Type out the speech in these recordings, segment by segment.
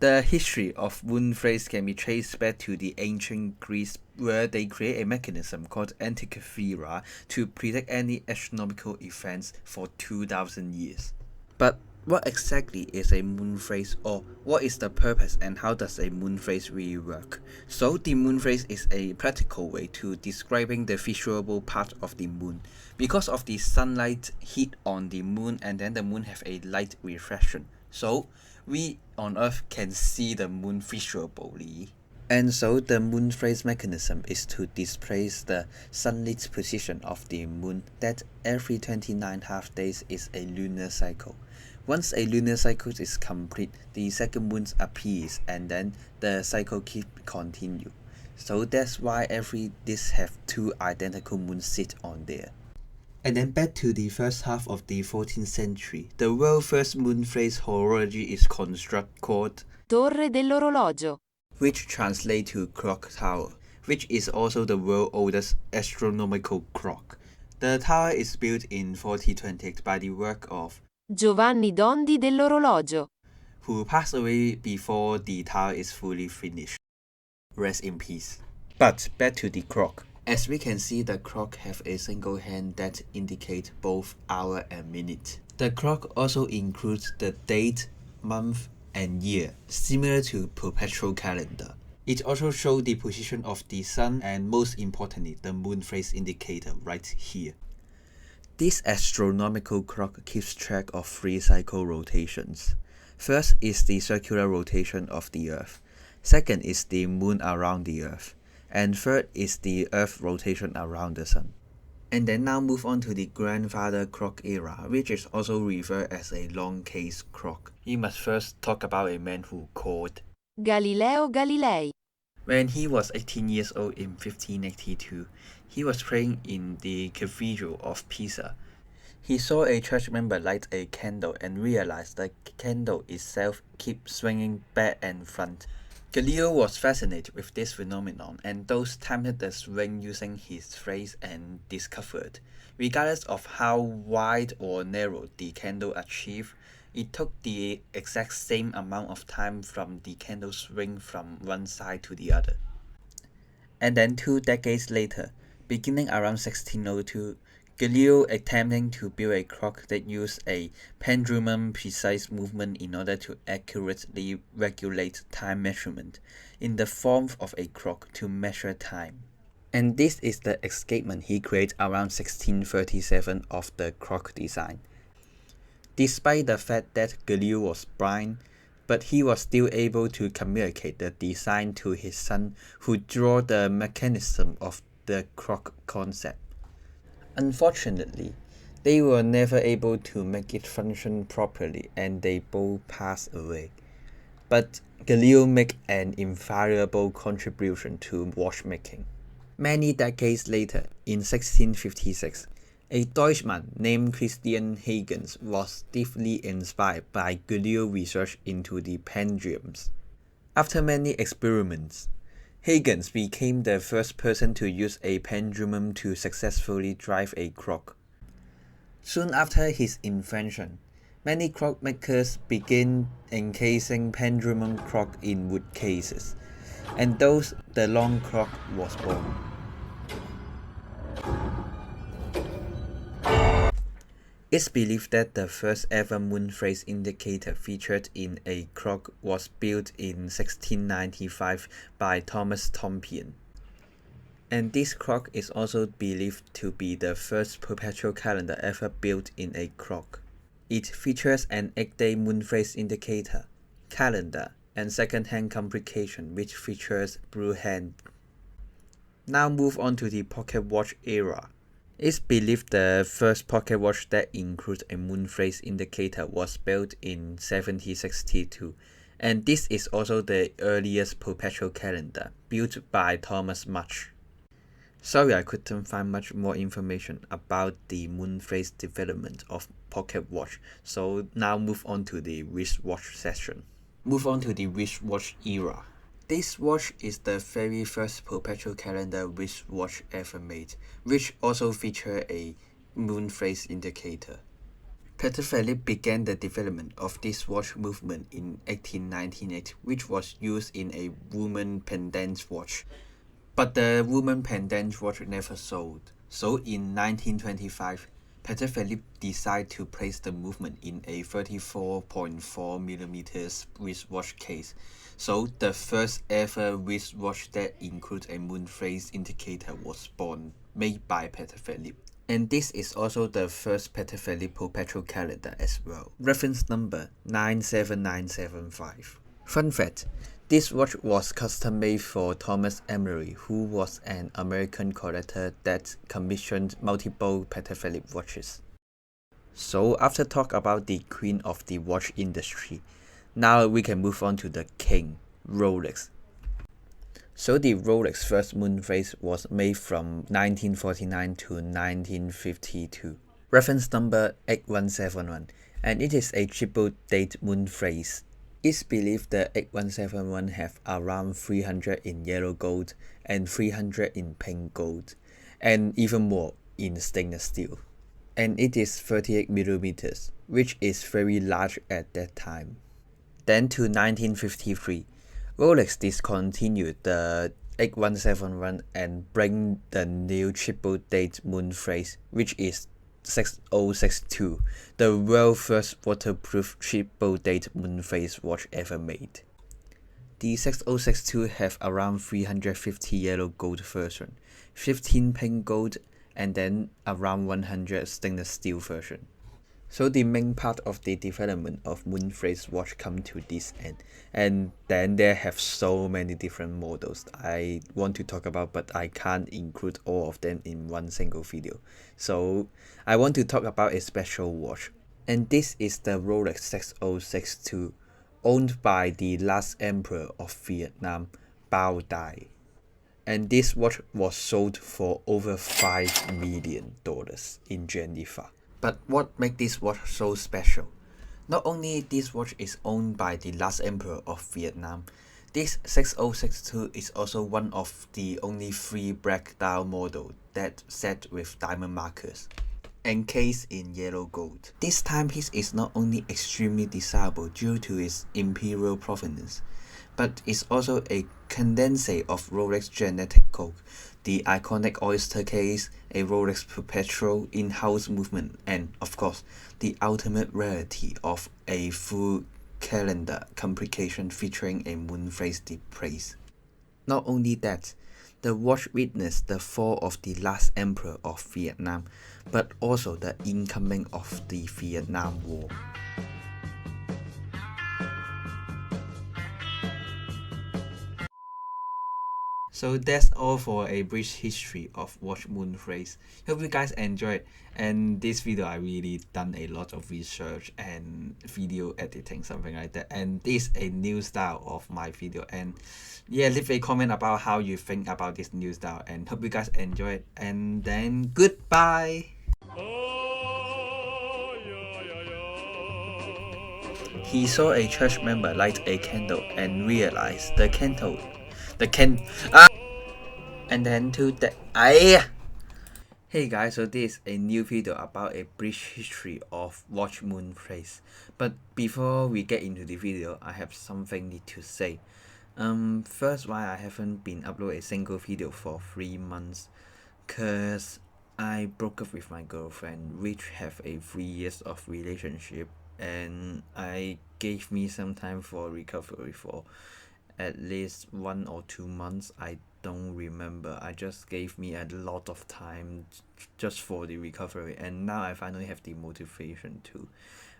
The history of Moonphase can be traced back to the ancient Greece, where they create a mechanism called Antikythera to predict any astronomical events for 2000 years. But what exactly is a moonphase, or what is the purpose and how does a moonphase really work? So the moonphase is a practical way to describing the visual part of the moon. Because of the sunlight heat on the moon, and then the moon have a light reflection. So we on Earth can see the moon visually. And so the moonphase mechanism is to displace the sunlit position of the moon, that every 29 half days is a lunar cycle. Once a lunar cycle is complete, the second moon appears and then the cycle continue. So that's why every disk have two identical moons sit on there. And then back to the first half of the 14th century, the world's first moonphase horology is constructed called Torre dell'orologio, which translates to clock tower, which is also the world's oldest astronomical clock. The tower is built in 1428 by the work of Giovanni Dondi dell'orologio, who passed away before the tower is fully finished. Rest in peace. But back to the clock. As we can see, the clock have a single hand that indicate both hour and minute. The clock also includes the date, month, and year, similar to perpetual calendar. It also shows the position of the sun and most importantly, the moonphase indicator right here. This astronomical clock keeps track of 3 cycle rotations. First is the circular rotation of the Earth. Second is the moon around the Earth. And third is the Earth rotation around the sun. And then now move on to the grandfather clock era, which is also referred as a Longcase Clock. We must first talk about a man who called Galileo Galilei. When he was 18 years old in 1582, he was praying in the Cathedral of Pisa. He saw a church member light a candle and realized the candle itself kept swinging back and front. Galileo was fascinated with this phenomenon and thus timed the swing using his face and discovered, regardless of how wide or narrow the candle achieved, it took the exact same amount of time from the candle swing from one side to the other. And then 2 decades later, beginning around 1602, Galileo attempting to build a clock that used a pendulum precise movement in order to accurately regulate time measurement in the form of a clock to measure time. And this is the escapement he created around 1637 of the clock design. Despite the fact that Galileo was blind, but he was still able to communicate the design to his son, who drew the mechanism of the clock concept. Unfortunately, they were never able to make it function properly and they both passed away. But Galileo made an invaluable contribution to watchmaking. Many decades later, in 1656, a Dutchman named Christian Huygens was deeply inspired by Galileo's research into the pendulums. After many experiments, Huygens became the first person to use a pendulum to successfully drive a clock. Soon after his invention, many clockmakers began encasing pendulum clock in wood cases, and thus the long clock was born. It's believed that the first ever moonphase indicator featured in a clock was built in 1695 by Thomas Tompion. And this clock is also believed to be the first perpetual calendar ever built in a clock. It features an 8-day moonphase indicator, calendar, and second-hand complication which features blue hand. Now move on to the pocket watch era. It's believed the first pocket watch that includes a moonphase indicator was built in 1762, and this is also the earliest perpetual calendar, built by Thomas Much. Sorry I couldn't find much more information about the moonphase development of pocket watch, so now move on to the wristwatch section. Move on to the wristwatch era. This watch is the very first perpetual calendar wristwatch ever made, which also features a moonphase indicator. Patek Philippe began the development of this watch movement in 1898, which was used in a woman pendant watch. But the woman pendant watch never sold. So in 1925, Patek Philippe decided to place the movement in a 34.4mm wristwatch case. So the first ever wristwatch that includes a moonphase indicator was born, made by Patek Philippe. And this is also the first Patek Philippe perpetual calendar as well. Reference number 97975. Fun fact, this watch was custom made for Thomas Emery, who was an American collector that commissioned multiple Patek Philippe watches. So after talk about the queen of the watch industry, now we can move on to the king, Rolex. So the Rolex first moonphase was made from 1949 to 1952. Reference number 8171, and it is a triple date moonphase. It's believed the 8171 have around 300 in yellow gold and 300 in pink gold, and even more in stainless steel. And it is 38mm, which is very large at that time. Then to 1953, Rolex discontinued the 8171 and bring the new triple date moonphase, which is 6062, the world's first waterproof triple date moonphase watch ever made. The 6062 have around 350 yellow gold version, 15 pink gold, and then around 100 stainless steel version. So the main part of the development of moonphase watch come to this end, and then there have so many different models I want to talk about, but I can't include all of them in one single video. So I want to talk about a special watch, and this is the Rolex 6062, owned by the last emperor of Vietnam, Bao Dai. And this watch was sold for over $5 million in Geneva. But what makes this watch so special? Not only this watch is owned by the last emperor of Vietnam, this 6062 is also one of the only 3 black dial model that set with diamond markers, encased in yellow gold. This timepiece is not only extremely desirable due to its imperial provenance, but is also a condensate of Rolex genetic code, the iconic oyster case, a Rolex perpetual in-house movement, and of course, the ultimate rarity of a full calendar complication featuring a moonphase displays. Not only that, the watch witnessed the fall of the last emperor of Vietnam, but also the incoming of the Vietnam War. So that's all for a brief history of watch moonphase. Hope you guys enjoyed, and this video I really done a lot of research and video editing, something like that, and this is a new style of my video. And yeah, leave a comment about how you think about this new style, and hope you guys enjoyed, and then goodbye. He saw a church member light a candle and realized the candle and then to the Hey guys, so this is a new video about a brief history of watch moonphase. But before we get into the video, I have something need to say. First, why I haven't been upload a single video for 3 months, cause I broke up with my girlfriend, which have a 3 years of relationship, and I gave me some time for recovery for at least 1 or 2 months. I don't remember. I just gave me a lot of time just for the recovery, and now I finally have the motivation to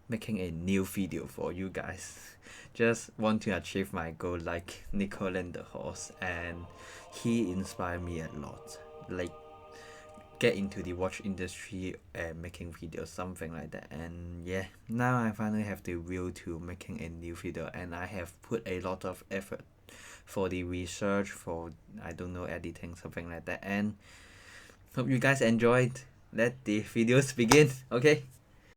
making a new video for you guys. Just want to achieve my goal like Nicolas the horse, and he inspired me a lot, like get into the watch industry and making videos, something like that. And yeah, now I finally have the will to making a new video, and I have put a lot of effort for the research, for I don't know, editing, something like that. And hope you guys enjoyed. Let the videos begin. Okay.